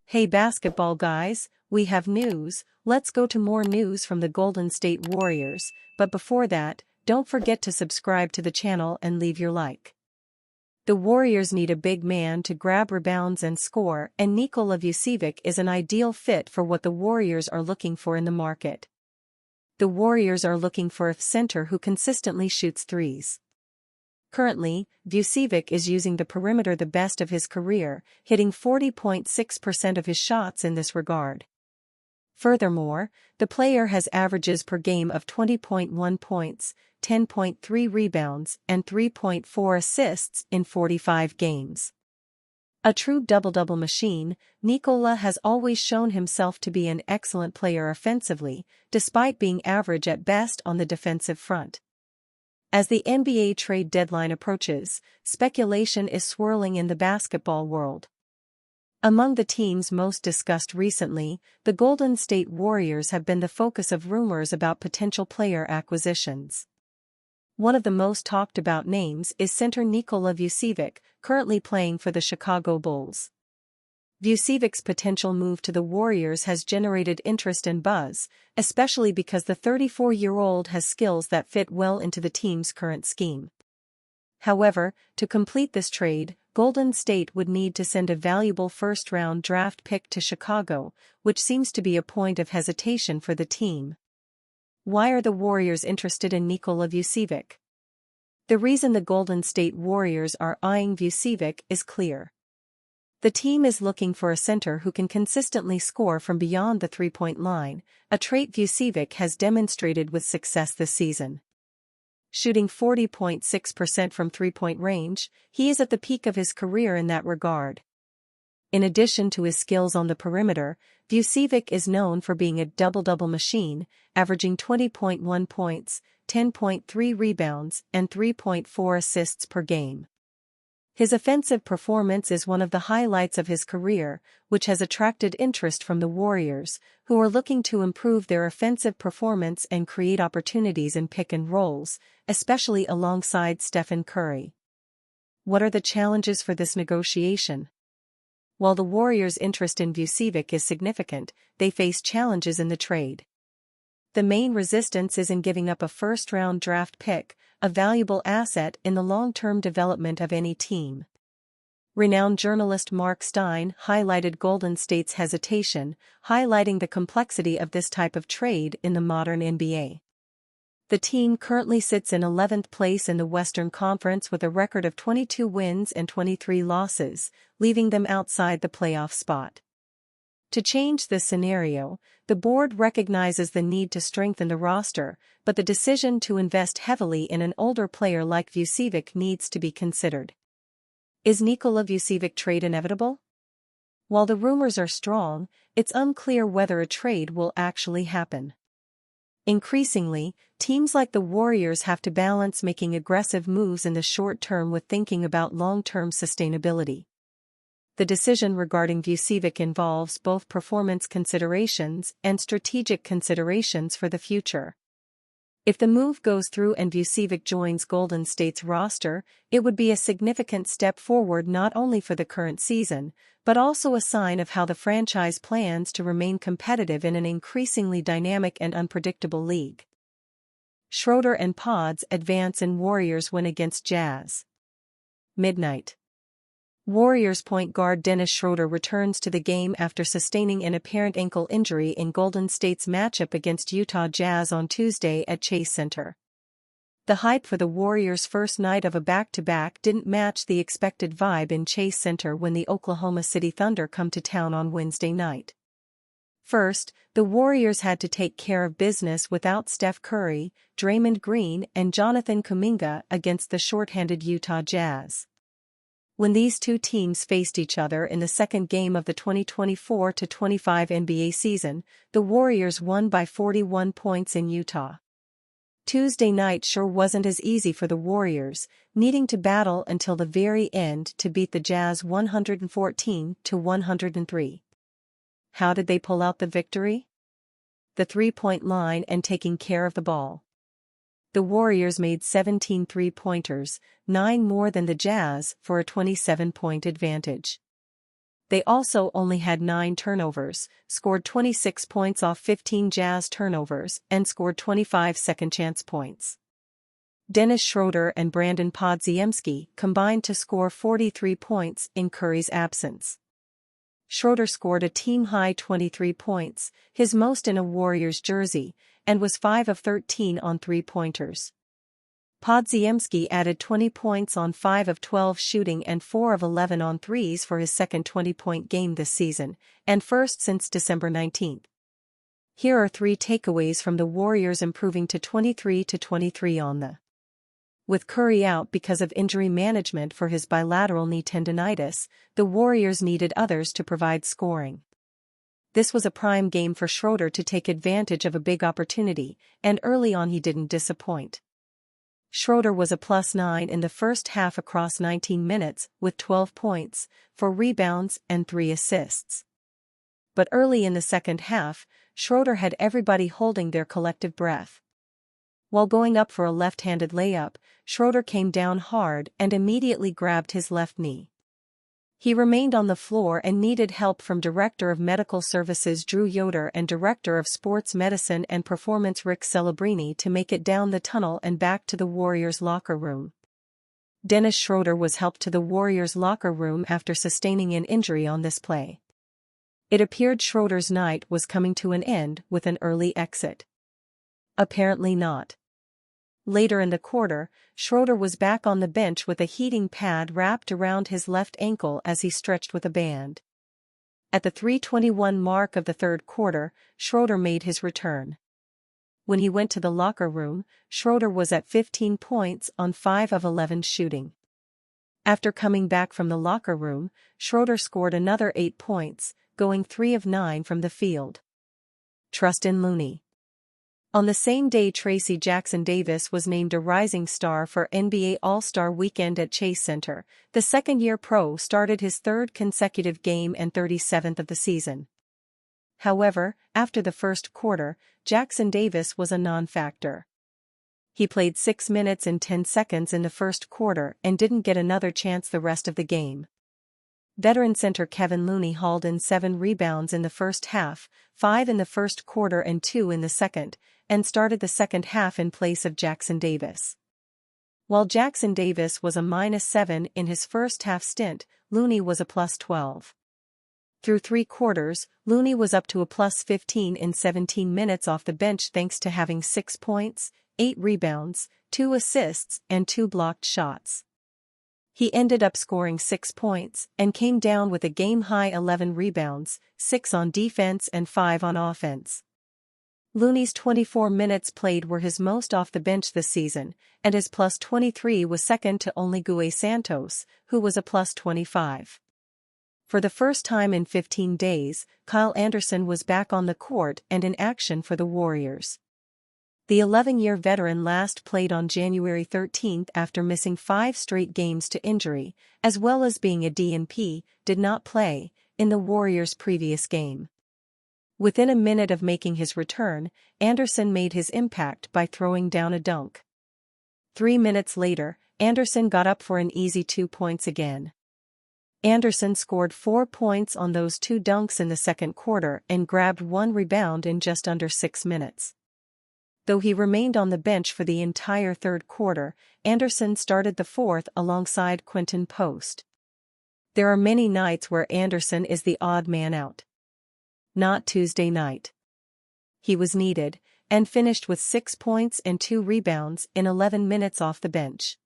Hey basketball guys, we have news. Let's go to more news from the Golden State Warriors, but before that, don't forget to subscribe to the channel and leave your like. The Warriors need a big man to grab rebounds and score, and Nikola Vucevic is an ideal fit for what the Warriors are looking for in the market. The Warriors are looking for a center who consistently shoots threes. Currently, Vucevic is using the perimeter the best of his career, hitting 40.6% of his shots in this regard. Furthermore, the player has averages per game of 20.1 points, 10.3 rebounds, and 3.4 assists in 45 games. A true double-double machine, Nikola has always shown himself to be an excellent player offensively, despite being average at best on the defensive front. As the NBA trade deadline approaches, speculation is swirling in the basketball world. Among the teams most discussed recently, the Golden State Warriors have been the focus of rumors about potential player acquisitions. One of the most talked about names is center Nikola Vucevic, currently playing for the Chicago Bulls. Vucevic's potential move to the Warriors has generated interest and buzz, especially because the 34-year-old has skills that fit well into the team's current scheme. However, to complete this trade, Golden State would need to send a valuable first-round draft pick to Chicago, which seems to be a point of hesitation for the team. Why are the Warriors interested in Nikola Vucevic? The reason the Golden State Warriors are eyeing Vucevic is clear. The team is looking for a center who can consistently score from beyond the three-point line, a trait Vucevic has demonstrated with success this season. Shooting 40.6% from three-point range, he is at the peak of his career in that regard. In addition to his skills on the perimeter, Vucevic is known for being a double-double machine, averaging 20.1 points, 10.3 rebounds, and 3.4 assists per game. His offensive performance is one of the highlights of his career, which has attracted interest from the Warriors, who are looking to improve their offensive performance and create opportunities in pick and rolls, especially alongside Stephen Curry. What are the challenges for this negotiation? While the Warriors' interest in Vucevic is significant, they face challenges in the trade. The main resistance is in giving up a first-round draft pick, a valuable asset in the long-term development of any team. Renowned journalist Mark Stein highlighted Golden State's hesitation, highlighting the complexity of this type of trade in the modern NBA. The team currently sits in 11th place in the Western Conference with a record of 22 wins and 23 losses, leaving them outside the playoff spot. To change this scenario, the board recognizes the need to strengthen the roster, but the decision to invest heavily in an older player like Vucevic needs to be considered. Is Nikola Vucevic trade inevitable? While the rumors are strong, it's unclear whether a trade will actually happen. Increasingly, teams like the Warriors have to balance making aggressive moves in the short term with thinking about long-term sustainability. The decision regarding Vucevic involves both performance considerations and strategic considerations for the future. If the move goes through and Vucevic joins Golden State's roster, it would be a significant step forward not only for the current season, but also a sign of how the franchise plans to remain competitive in an increasingly dynamic and unpredictable league. Schroeder and Pods advance in Warriors win against Jazz. Midnight. Warriors point guard Dennis Schroeder returns to the game after sustaining an apparent ankle injury in Golden State's matchup against Utah Jazz on Tuesday at Chase Center. The hype for the Warriors' first night of a back-to-back didn't match the expected vibe in Chase Center when the Oklahoma City Thunder come to town on Wednesday night. First, the Warriors had to take care of business without Steph Curry, Draymond Green, and Jonathan Kuminga against the shorthanded Utah Jazz. When these two teams faced each other in the second game of the 2024-25 NBA season, the Warriors won by 41 points in Utah. Tuesday night sure wasn't as easy for the Warriors, needing to battle until the very end to beat the Jazz 114-103. How did they pull out the victory? The three-point line and taking care of the ball. The Warriors made 17 three-pointers, 9 more than the Jazz, for a 27-point advantage. They also only had 9 turnovers, scored 26 points off 15 Jazz turnovers, and scored 25 second-chance points. Dennis Schroeder and Brandon Podziemski combined to score 43 points in Curry's absence. Schroeder scored a team-high 23 points, his most in a Warriors jersey, and was 5 of 13 on three-pointers. Podziemski added 20 points on 5 of 12 shooting and 4 of 11 on threes for his second 20-point game this season, and first since December 19. Here are 3 takeaways from the Warriors improving to 23-23 on the. With Curry out because of injury management for his bilateral knee tendonitis, the Warriors needed others to provide scoring. This was a prime game for Schroeder to take advantage of a big opportunity, and early on he didn't disappoint. Schroeder was a +9 in the first half across 19 minutes, with 12 points, 4 rebounds and 3 assists. But early in the second half, Schroeder had everybody holding their collective breath. While going up for a left-handed layup, Schroeder came down hard and immediately grabbed his left knee. He remained on the floor and needed help from Director of Medical Services Drew Yoder and Director of Sports Medicine and Performance Rick Celebrini to make it down the tunnel and back to the Warriors' locker room. Dennis Schroeder was helped to the Warriors' locker room after sustaining an injury on this play. It appeared Schroeder's night was coming to an end with an early exit. Apparently not. Later in the quarter, Schroeder was back on the bench with a heating pad wrapped around his left ankle as he stretched with a band. At the 3:21 mark of the third quarter, Schroeder made his return. When he went to the locker room, Schroeder was at 15 points on 5 of 11 shooting. After coming back from the locker room, Schroeder scored another 8 points, going 3 of 9 from the field. Trust in Looney. On the same day Tracy Jackson-Davis was named a rising star for NBA All-Star Weekend at Chase Center, the second-year pro started his third consecutive game and 37th of the season. However, after the first quarter, Jackson-Davis was a non-factor. He played 6 minutes and 10 seconds in the first quarter and didn't get another chance the rest of the game. Veteran center Kevin Looney hauled in 7 rebounds in the first half, 5 in the first quarter and 2 in the second, and started the second half in place of Jackson-Davis. While Jackson-Davis was a -7 in his first half stint, Looney was a +12. Through 3 quarters, Looney was up to a +15 in 17 minutes off the bench thanks to having 6 points, 8 rebounds, 2 assists and 2 blocked shots. He ended up scoring 6 points and came down with a game-high 11 rebounds, 6 on defense and 5 on offense. Looney's 24 minutes played were his most off the bench this season, and his +23 was second to only Gue Santos, who was a +25. For the first time in 15 days, Kyle Anderson was back on the court and in action for the Warriors. The 11-year veteran last played on January 13 after missing 5 straight games to injury, as well as being a DNP, did not play in the Warriors' previous game. Within a minute of making his return, Anderson made his impact by throwing down a dunk. 3 minutes later, Anderson got up for an easy 2 points again. Anderson scored 4 points on those 2 dunks in the second quarter and grabbed 1 rebound in just under 6 minutes. Though he remained on the bench for the entire third quarter, Anderson started the fourth alongside Quentin Post. There are many nights where Anderson is the odd man out. Not Tuesday night. He was needed, and finished with 6 points and 2 rebounds in 11 minutes off the bench.